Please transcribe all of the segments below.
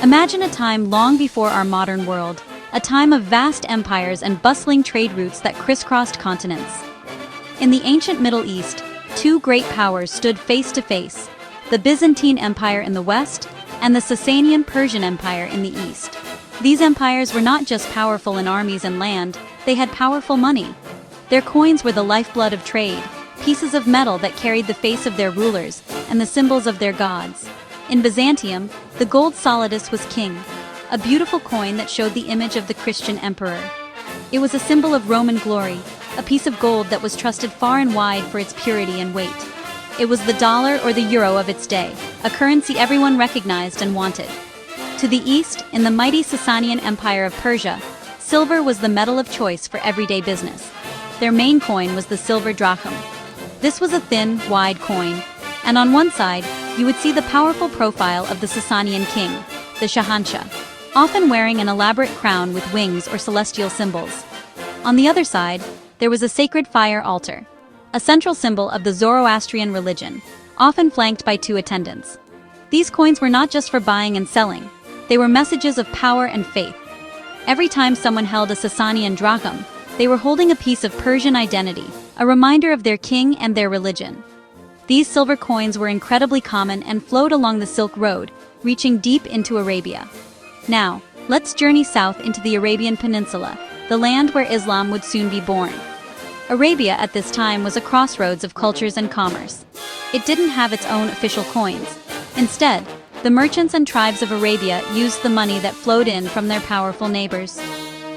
Imagine a time long before our modern world, a time of vast empires and bustling trade routes that crisscrossed continents. In the ancient Middle East, two great powers stood face to face, the Byzantine Empire in the west and the Sasanian Persian Empire in the east. These empires were not just powerful in armies and land, they had powerful money. Their coins were the lifeblood of trade, pieces of metal that carried the face of their rulers and the symbols of their gods. In Byzantium, the gold solidus was king, a beautiful coin that showed the image of the Christian emperor. It was a symbol of Roman glory, a piece of gold that was trusted far and wide for its purity and weight. It was the dollar or the euro of its day, a currency everyone recognized and wanted. To the east, in the mighty Sasanian Empire of Persia, silver was the metal of choice for everyday business. Their main coin was the silver drachm. This was a thin, wide coin, and on one side, you would see the powerful profile of the Sasanian king, the Shahanshah, often wearing an elaborate crown with wings or celestial symbols. On the other side, there was a sacred fire altar, a central symbol of the Zoroastrian religion, often flanked by two attendants. These coins were not just for buying and selling, they were messages of power and faith. Every time someone held a Sasanian drachm, they were holding a piece of Persian identity, a reminder of their king and their religion. These silver coins were incredibly common and flowed along the Silk Road, reaching deep into Arabia. Now, let's journey south into the Arabian Peninsula, the land where Islam would soon be born. Arabia at this time was a crossroads of cultures and commerce. It didn't have its own official coins. Instead, the merchants and tribes of Arabia used the money that flowed in from their powerful neighbors.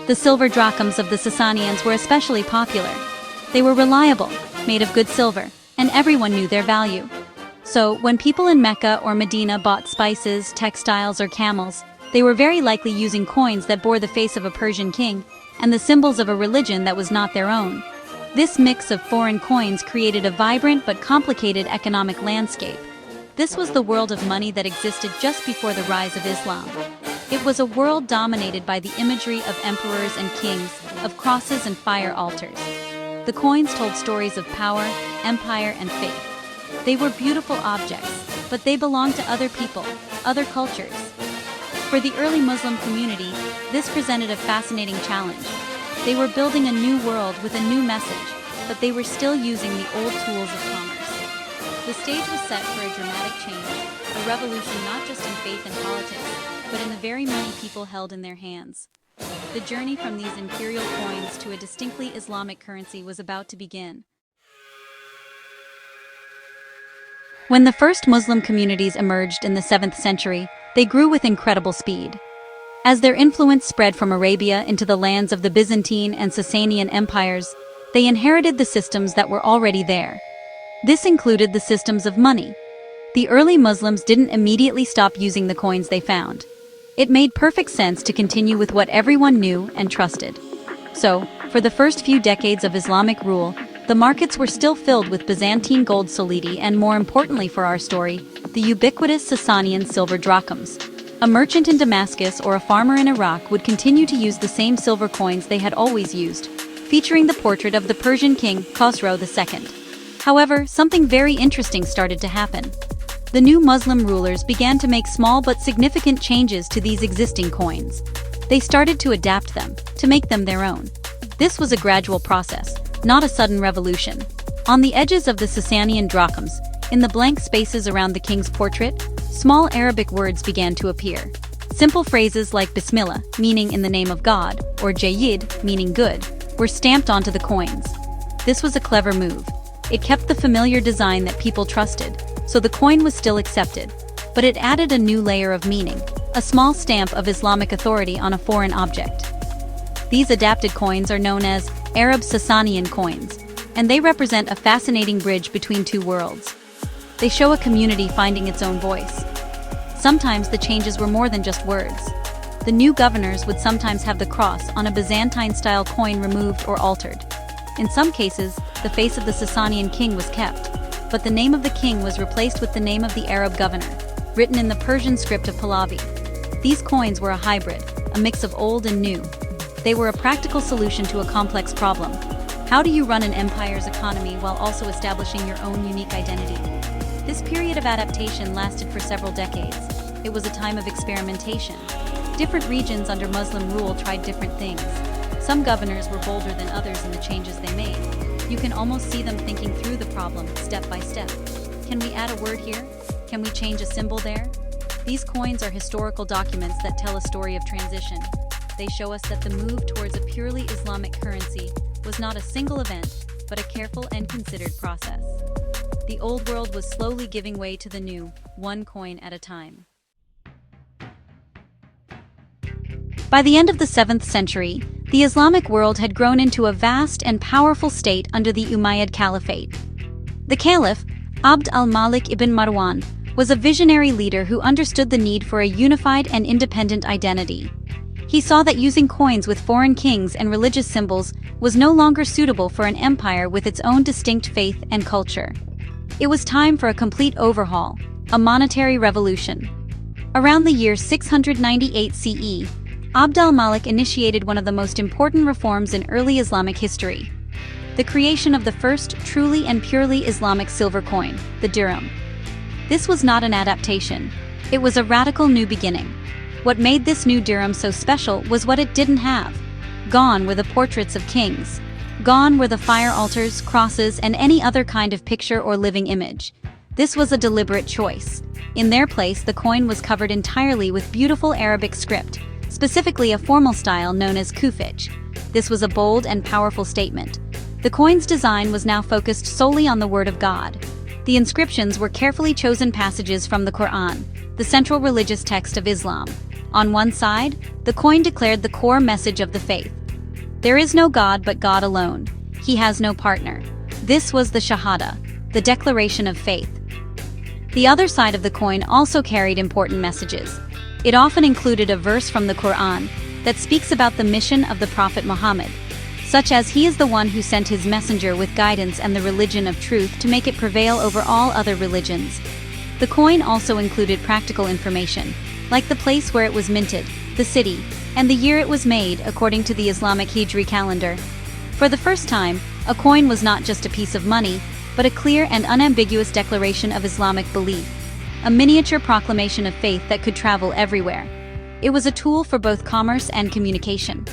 The silver drachms of the Sasanians were especially popular. They were reliable, made of good silver, and everyone knew their value. So, when people in Mecca or Medina bought spices, textiles, or camels, they were very likely using coins that bore the face of a Persian king and the symbols of a religion that was not their own. This mix of foreign coins created a vibrant but complicated economic landscape. This was the world of money that existed just before the rise of Islam. It was a world dominated by the imagery of emperors and kings, of crosses and fire altars. The coins told stories of power, empire, and faith. They were beautiful objects, but they belonged to other people, other cultures. For the early Muslim community, this presented a fascinating challenge. They were building a new world with a new message, but they were still using the old tools of commerce. The stage was set for a dramatic change, a revolution not just in faith and politics, but in the very money people held in their hands. The journey from these imperial coins to a distinctly Islamic currency was about to begin. When the first Muslim communities emerged in the 7th century, they grew with incredible speed. As their influence spread from Arabia into the lands of the Byzantine and Sasanian empires, they inherited the systems that were already there. This included the systems of money. The early Muslims didn't immediately stop using the coins they found. It made perfect sense to continue with what everyone knew and trusted. So, for the first few decades of Islamic rule, the markets were still filled with Byzantine gold solidi and, more importantly for our story, the ubiquitous Sasanian silver drachms. A merchant in Damascus or a farmer in Iraq would continue to use the same silver coins they had always used, featuring the portrait of the Persian king Khosrow II. However, something very interesting started to happen. The new Muslim rulers began to make small but significant changes to these existing coins. They started to adapt them, to make them their own. This was a gradual process, not a sudden revolution. On the edges of the Sasanian drachms, in the blank spaces around the king's portrait, small Arabic words began to appear. Simple phrases like Bismillah, meaning in the name of God, or Jayyid, meaning good, were stamped onto the coins. This was a clever move. It kept the familiar design that people trusted, so the coin was still accepted, but it added a new layer of meaning, a small stamp of Islamic authority on a foreign object. These adapted coins are known as Arab Sasanian coins, and they represent a fascinating bridge between two worlds. They show a community finding its own voice. Sometimes the changes were more than just words. The new governors would sometimes have the cross on a Byzantine-style coin removed or altered. In some cases, the face of the Sasanian king was kept, but the name of the king was replaced with the name of the Arab governor, written in the Persian script of Pahlavi. These coins were a hybrid, a mix of old and new. They were a practical solution to a complex problem. How do you run an empire's economy while also establishing your own unique identity? This period of adaptation lasted for several decades. It was a time of experimentation. Different regions under Muslim rule tried different things. Some governors were bolder than others in the changes they made. You can almost see them thinking through the problem step by step. Can we add a word here? Can we change a symbol there? These coins are historical documents that tell a story of transition. They show us that the move towards a purely Islamic currency was not a single event, but a careful and considered process. The old world was slowly giving way to the new, one coin at a time. By the end of the 7th century, the Islamic world had grown into a vast and powerful state under the Umayyad Caliphate. The Caliph, Abd al-Malik ibn Marwan, was a visionary leader who understood the need for a unified and independent identity. He saw that using coins with foreign kings and religious symbols was no longer suitable for an empire with its own distinct faith and culture. It was time for a complete overhaul, a monetary revolution. Around the year 698 CE, Abd al-Malik initiated one of the most important reforms in early Islamic history: the creation of the first truly and purely Islamic silver coin, the dirham. This was not an adaptation. It was a radical new beginning. What made this new dirham so special was what it didn't have. Gone were the portraits of kings. Gone were the fire altars, crosses, and any other kind of picture or living image. This was a deliberate choice. In their place, the coin was covered entirely with beautiful Arabic script, specifically a formal style known as kufij. This was a bold and powerful statement. The coin's design was now focused solely on the Word of God. The inscriptions were carefully chosen passages from the Quran, the central religious text of Islam. On one side, the coin declared the core message of the faith. There is no God but God alone. He has no partner. This was the Shahada, the declaration of faith. The other side of the coin also carried important messages. It often included a verse from the Quran that speaks about the mission of the Prophet Muhammad, such as he is the one who sent his messenger with guidance and the religion of truth to make it prevail over all other religions. The coin also included practical information, like the place where it was minted, the city, and the year it was made according to the Islamic Hijri calendar. For the first time, a coin was not just a piece of money, but a clear and unambiguous declaration of Islamic belief, a miniature proclamation of faith that could travel everywhere. It was a tool for both commerce and communication.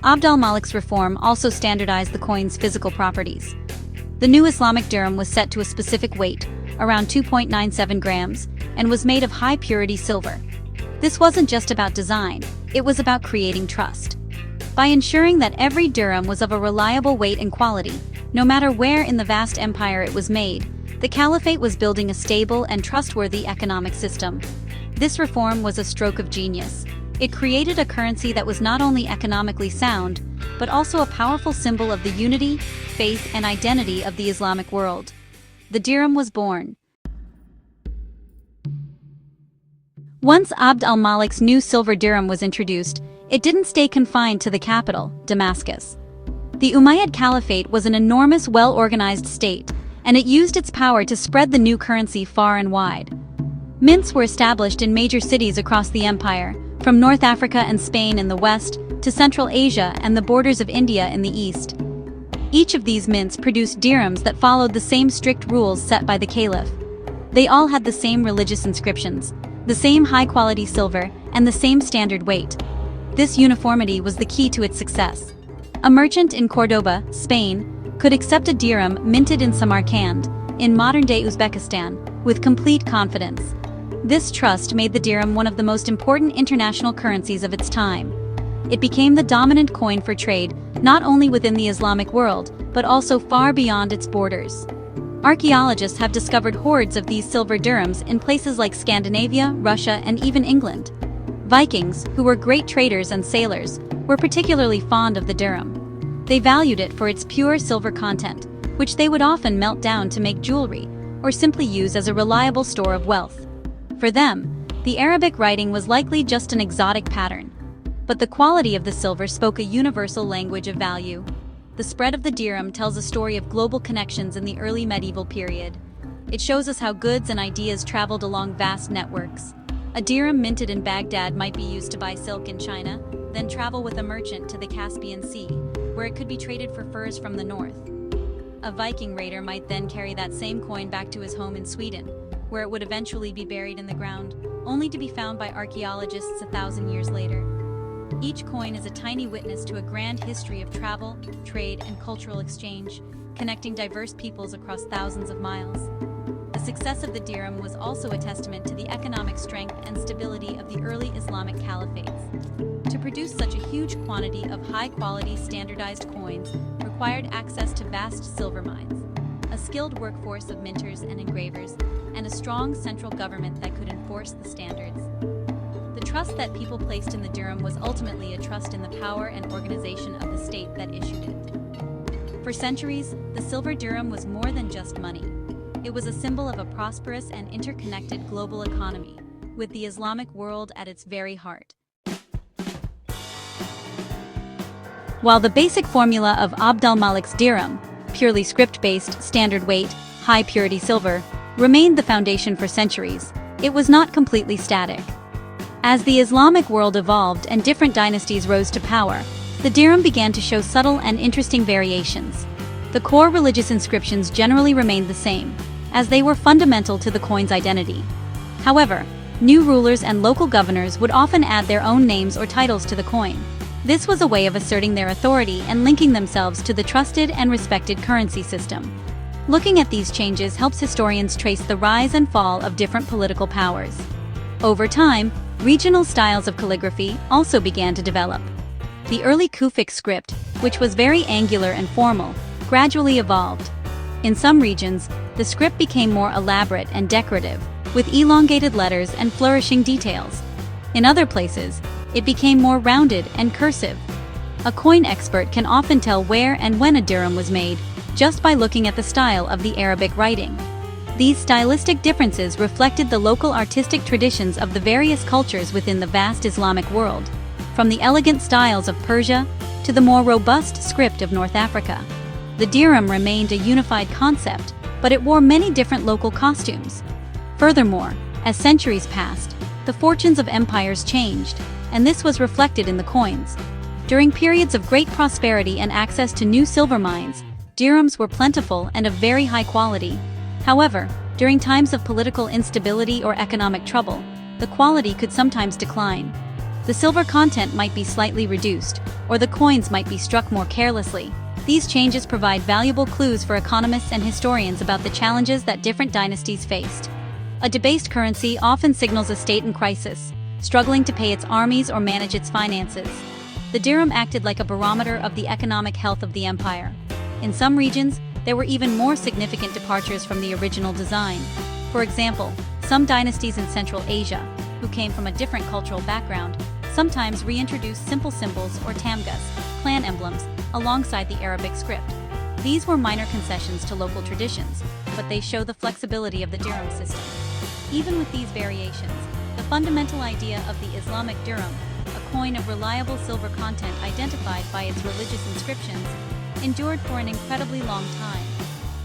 Abd al-Malik's reform also standardized the coin's physical properties. The new Islamic dirham was set to a specific weight, around 2.97 grams, and was made of high-purity silver. This wasn't just about design, it was about creating trust. By ensuring that every dirham was of a reliable weight and quality, no matter where in the vast empire it was made, the caliphate was building a stable and trustworthy economic system. This reform was a stroke of genius. It created a currency that was not only economically sound, but also a powerful symbol of the unity, faith, and identity of the Islamic world. The dirham was born. Once Abd al-Malik's new silver dirham was introduced, it didn't stay confined to the capital, Damascus. The Umayyad Caliphate was an enormous, well-organized state, and it used its power to spread the new currency far and wide. Mints were established in major cities across the empire, from North Africa and Spain in the west to Central Asia and the borders of India in the east. Each of these mints produced dirhams that followed the same strict rules set by the caliph. They all had the same religious inscriptions, the same high-quality silver, and the same standard weight. This uniformity was the key to its success. A merchant in Cordoba, Spain, could accept a dirham minted in Samarkand, in modern-day Uzbekistan, with complete confidence. This trust made the dirham one of the most important international currencies of its time. It became the dominant coin for trade, not only within the Islamic world, but also far beyond its borders. Archaeologists have discovered hordes of these silver dirhams in places like Scandinavia, Russia, and even England. Vikings, who were great traders and sailors, were particularly fond of the dirham. They valued it for its pure silver content, which they would often melt down to make jewelry, or simply use as a reliable store of wealth. For them, the Arabic writing was likely just an exotic pattern. But the quality of the silver spoke a universal language of value. The spread of the dirham tells a story of global connections in the early medieval period. It shows us how goods and ideas traveled along vast networks. A dirham minted in Baghdad might be used to buy silk in China, then travel with a merchant to the Caspian Sea, where it could be traded for furs from the north. A Viking raider might then carry that same coin back to his home in Sweden, where it would eventually be buried in the ground, only to be found by archaeologists 1,000 years later. Each coin is a tiny witness to a grand history of travel, trade, and cultural exchange, connecting diverse peoples across thousands of miles. The success of the dirham was also a testament to the economic strength and stability of the early Islamic caliphates. To produce such a huge quantity of high-quality standardized coins required access to vast silver mines, a skilled workforce of minters and engravers, and a strong central government that could enforce the standards. The trust that people placed in the dirham was ultimately a trust in the power and organization of the state that issued it. For centuries, the silver dirham was more than just money. It was a symbol of a prosperous and interconnected global economy, with the Islamic world at its very heart. While the basic formula of Abd al-Malik's dirham, purely script-based, standard weight, high-purity silver, remained the foundation for centuries, it was not completely static. As the Islamic world evolved and different dynasties rose to power, the dirham began to show subtle and interesting variations. The core religious inscriptions generally remained the same, as they were fundamental to the coin's identity. However, new rulers and local governors would often add their own names or titles to the coin. This was a way of asserting their authority and linking themselves to the trusted and respected currency system. Looking at these changes helps historians trace the rise and fall of different political powers. Over time, regional styles of calligraphy also began to develop. The early Kufic script, which was very angular and formal, gradually evolved. In some regions, the script became more elaborate and decorative, with elongated letters and flourishing details. In other places, it became more rounded and cursive. A coin expert can often tell where and when a dirham was made just by looking at the style of the Arabic writing. These stylistic differences reflected the local artistic traditions of the various cultures within the vast Islamic world, from the elegant styles of Persia to the more robust script of North Africa. The dirham remained a unified concept, but it wore many different local costumes. Furthermore, as centuries passed, the fortunes of empires changed, and this was reflected in the coins. During periods of great prosperity and access to new silver mines, dirhams were plentiful and of very high quality. However, during times of political instability or economic trouble, the quality could sometimes decline. The silver content might be slightly reduced, or the coins might be struck more carelessly. These changes provide valuable clues for economists and historians about the challenges that different dynasties faced. A debased currency often signals a state in crisis, struggling to pay its armies or manage its finances. The dirham acted like a barometer of the economic health of the empire. In some regions, there were even more significant departures from the original design. For example, some dynasties in Central Asia, who came from a different cultural background, sometimes reintroduced simple symbols or tamgas, clan emblems, alongside the Arabic script. These were minor concessions to local traditions, but they show the flexibility of the dirham system. Even with these variations, the fundamental idea of the Islamic dirham, a coin of reliable silver content identified by its religious inscriptions, endured for an incredibly long time.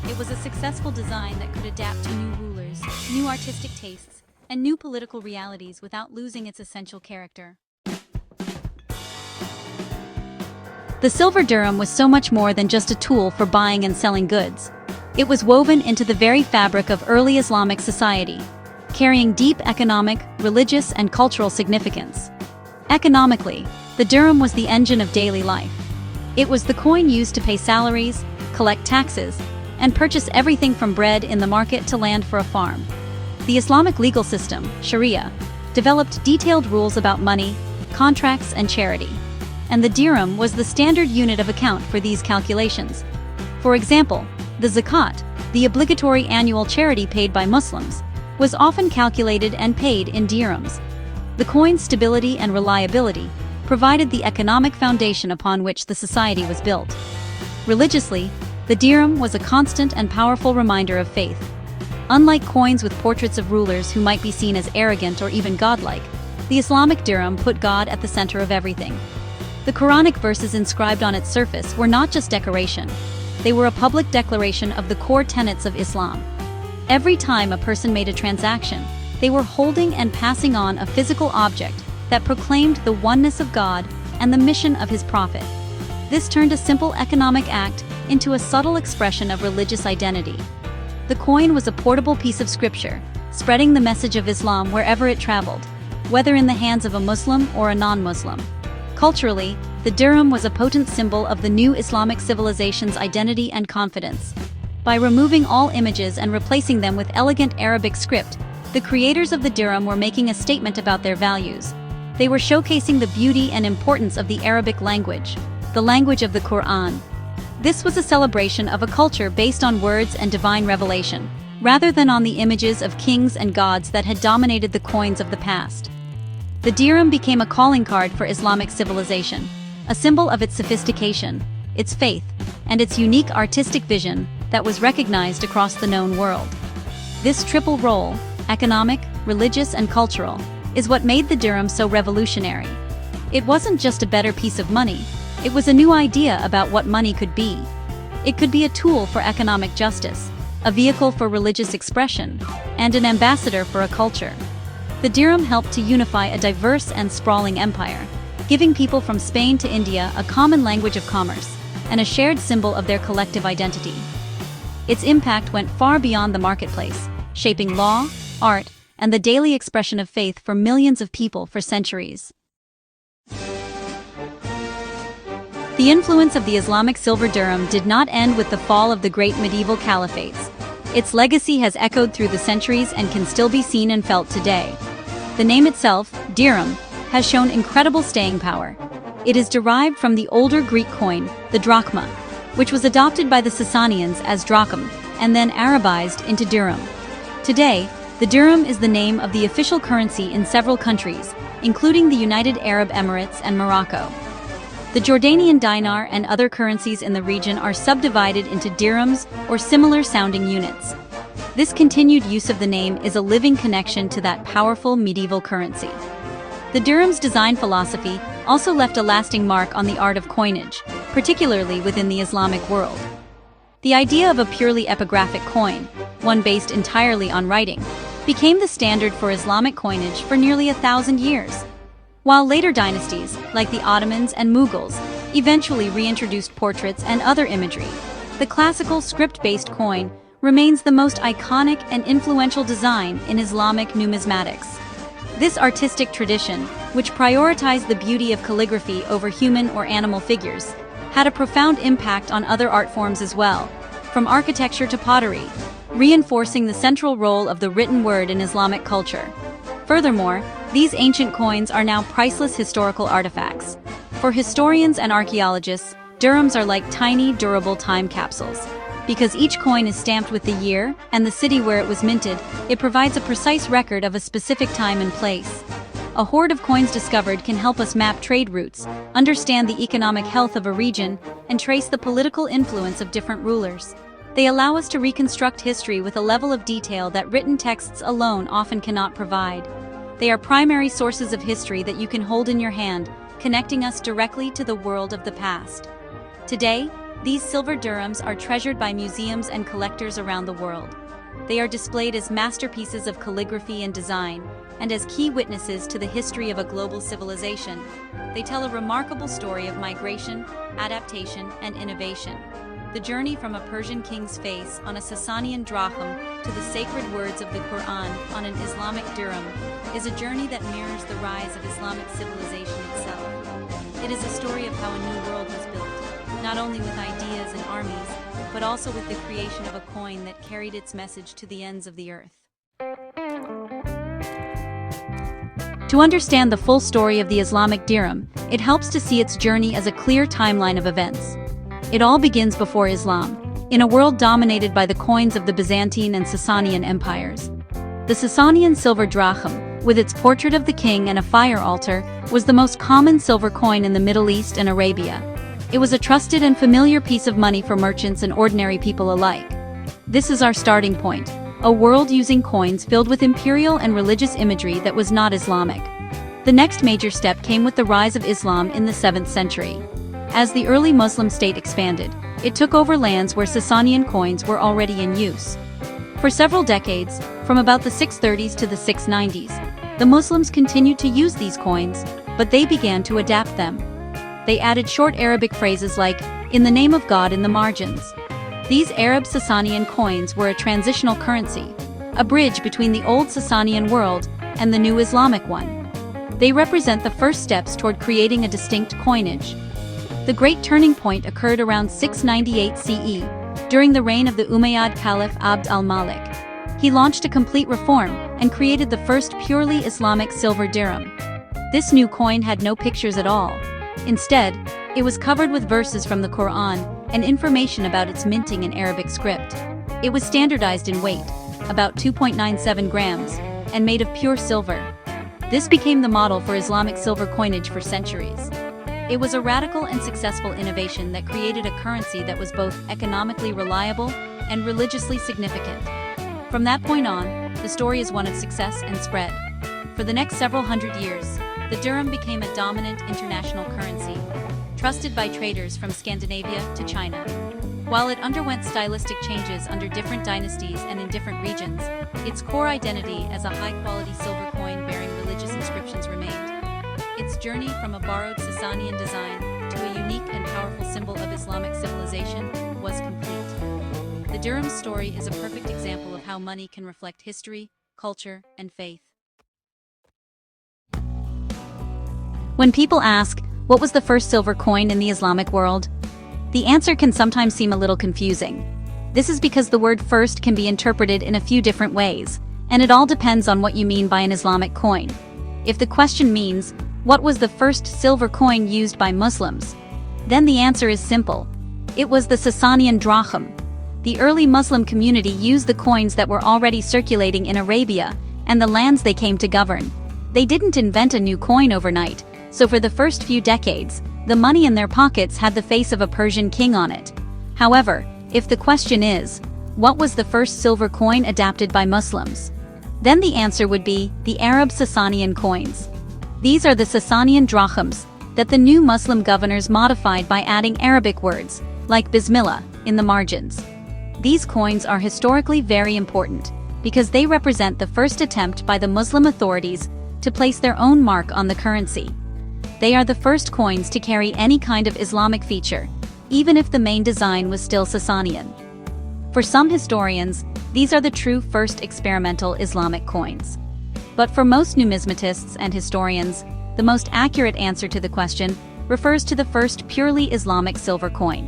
It was a successful design that could adapt to new rulers, new artistic tastes, and new political realities without losing its essential character. The silver dirham was so much more than just a tool for buying and selling goods. It was woven into the very fabric of early Islamic society, carrying deep economic, religious, and cultural significance. Economically, the dirham was the engine of daily life. It was the coin used to pay salaries, collect taxes, and purchase everything from bread in the market to land for a farm. The Islamic legal system, Sharia, developed detailed rules about money, contracts, and charity. And the dirham was the standard unit of account for these calculations. For example, the zakat, the obligatory annual charity paid by Muslims, was often calculated and paid in dirhams. The coin's stability and reliability provided the economic foundation upon which the society was built. Religiously, the dirham was a constant and powerful reminder of faith. Unlike coins with portraits of rulers who might be seen as arrogant or even godlike, the Islamic dirham put God at the center of everything. The Quranic verses inscribed on its surface were not just decoration. They were a public declaration of the core tenets of Islam. Every time a person made a transaction, they were holding and passing on a physical object that proclaimed the oneness of God and the mission of His Prophet. This turned a simple economic act into a subtle expression of religious identity. The coin was a portable piece of scripture, spreading the message of Islam wherever it traveled, whether in the hands of a Muslim or a non-Muslim. Culturally, the dirham was a potent symbol of the new Islamic civilization's identity and confidence. By removing all images and replacing them with elegant Arabic script, the creators of the dirham were making a statement about their values. They were showcasing the beauty and importance of the Arabic language, the language of the Quran. This was a celebration of a culture based on words and divine revelation, rather than on the images of kings and gods that had dominated the coins of the past. The dirham became a calling card for Islamic civilization, a symbol of its sophistication, its faith, and its unique artistic vision that was recognized across the known world. This triple role, economic, religious, and cultural, is what made the dirham so revolutionary. It wasn't just a better piece of money, it was a new idea about what money could be. It could be a tool for economic justice, a vehicle for religious expression, and an ambassador for a culture. The dirham helped to unify a diverse and sprawling empire, giving people from Spain to India a common language of commerce and a shared symbol of their collective identity. Its impact went far beyond the marketplace, shaping law, art, and the daily expression of faith for millions of people for centuries. The influence of the Islamic silver dirham did not end with the fall of the great medieval caliphates. Its legacy has echoed through the centuries and can still be seen and felt today. The name itself, dirham, has shown incredible staying power. It is derived from the older Greek coin, the drachma, which was adopted by the Sasanians as drachm and then Arabized into dirham. Today, the dirham is the name of the official currency in several countries, including the United Arab Emirates and Morocco. The Jordanian dinar and other currencies in the region are subdivided into dirhams or similar-sounding units. This continued use of the name is a living connection to that powerful medieval currency. The dirham's design philosophy also left a lasting mark on the art of coinage, particularly within the Islamic world. The idea of a purely epigraphic coin, one based entirely on writing, became the standard for Islamic coinage for nearly 1,000 years. While later dynasties, like the Ottomans and Mughals, eventually reintroduced portraits and other imagery, the classical script-based coin remains the most iconic and influential design in Islamic numismatics. This artistic tradition, which prioritized the beauty of calligraphy over human or animal figures, had a profound impact on other art forms as well, from architecture to pottery, reinforcing the central role of the written word in Islamic culture. Furthermore, these ancient coins are now priceless historical artifacts. For historians and archaeologists, dirhams are like tiny, durable time capsules. Because each coin is stamped with the year and the city where it was minted, it provides a precise record of a specific time and place. A hoard of coins discovered can help us map trade routes, understand the economic health of a region, and trace the political influence of different rulers. They allow us to reconstruct history with a level of detail that written texts alone often cannot provide. They are primary sources of history that you can hold in your hand, connecting us directly to the world of the past. Today, these silver dirhams are treasured by museums and collectors around the world. They are displayed as masterpieces of calligraphy and design, and as key witnesses to the history of a global civilization. They tell a remarkable story of migration, adaptation, and innovation. The journey from a Persian king's face on a Sasanian drachm to the sacred words of the Quran on an Islamic dirham is a journey that mirrors the rise of Islamic civilization itself. It is a story of how a new world was built, not only with ideas and armies, but also with the creation of a coin that carried its message to the ends of the earth. To understand the full story of the Islamic dirham, it helps to see its journey as a clear timeline of events. It all begins before Islam, in a world dominated by the coins of the Byzantine and Sasanian empires. The Sasanian silver drachm, with its portrait of the king and a fire altar, was the most common silver coin in the Middle East and Arabia. It was a trusted and familiar piece of money for merchants and ordinary people alike. This is our starting point, a world using coins filled with imperial and religious imagery that was not Islamic. The next major step came with the rise of Islam in the 7th century. As the early Muslim state expanded, it took over lands where Sasanian coins were already in use. For several decades, from about the 630s to the 690s, the Muslims continued to use these coins, but they began to adapt them. They added short Arabic phrases like, "in the name of God" in the margins. These Arab Sasanian coins were a transitional currency, a bridge between the old Sasanian world and the new Islamic one. They represent the first steps toward creating a distinct coinage. The great turning point occurred around 698 CE, during the reign of the Umayyad Caliph Abd al-Malik. He launched a complete reform and created the first purely Islamic silver dirham. This new coin had no pictures at all. Instead, it was covered with verses from the Quran and information about its minting in Arabic script. It was standardized in weight, about 2.97 grams, and made of pure silver. This became the model for Islamic silver coinage for centuries. It was a radical and successful innovation that created a currency that was both economically reliable and religiously significant. From that point on, the story is one of success and spread. For the next several hundred years, the dirham became a dominant international currency, trusted by traders from Scandinavia to China. While it underwent stylistic changes under different dynasties and in different regions, its core identity as a high-quality silver coin bearing religious inscriptions remained. Its journey from a borrowed Sasanian design to a unique and powerful symbol of Islamic civilization was complete. The dirham's story is a perfect example of how money can reflect history, culture, and faith. When people ask, what was the first silver coin in the Islamic world? The answer can sometimes seem a little confusing. This is because the word first can be interpreted in a few different ways, and it all depends on what you mean by an Islamic coin. If the question means, what was the first silver coin used by Muslims? Then the answer is simple. It was the Sasanian drachm. The early Muslim community used the coins that were already circulating in Arabia and the lands they came to govern. They didn't invent a new coin overnight, so for the first few decades, the money in their pockets had the face of a Persian king on it. However, if the question is, what was the first silver coin adapted by Muslims? Then the answer would be the Arab Sasanian coins. These are the Sasanian drachms that the new Muslim governors modified by adding Arabic words, like Bismillah, in the margins. These coins are historically very important because they represent the first attempt by the Muslim authorities to place their own mark on the currency. They are the first coins to carry any kind of Islamic feature, even if the main design was still Sasanian. For some historians, these are the true first experimental Islamic coins. But for most numismatists and historians, the most accurate answer to the question refers to the first purely Islamic silver coin.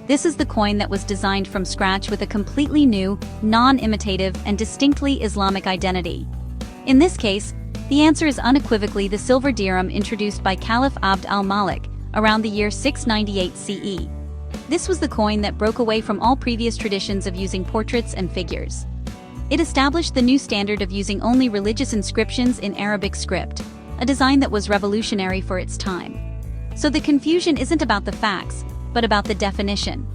This is the coin that was designed from scratch with a completely new, non-imitative, and distinctly Islamic identity. In this case, the answer is unequivocally the silver dirham introduced by Caliph Abd al-Malik around the year 698 CE. This was the coin that broke away from all previous traditions of using portraits and figures. It established the new standard of using only religious inscriptions in Arabic script, a design that was revolutionary for its time. So the confusion isn't about the facts, but about the definition.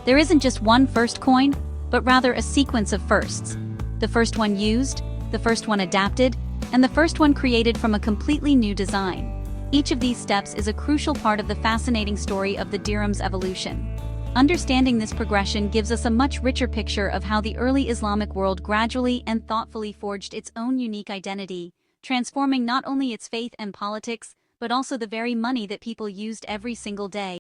There isn't just one first coin, but rather a sequence of firsts. The first one used, the first one adapted, and the first one created from a completely new design. Each of these steps is a crucial part of the fascinating story of the dirham's evolution. Understanding this progression gives us a much richer picture of how the early Islamic world gradually and thoughtfully forged its own unique identity, transforming not only its faith and politics, but also the very money that people used every single day.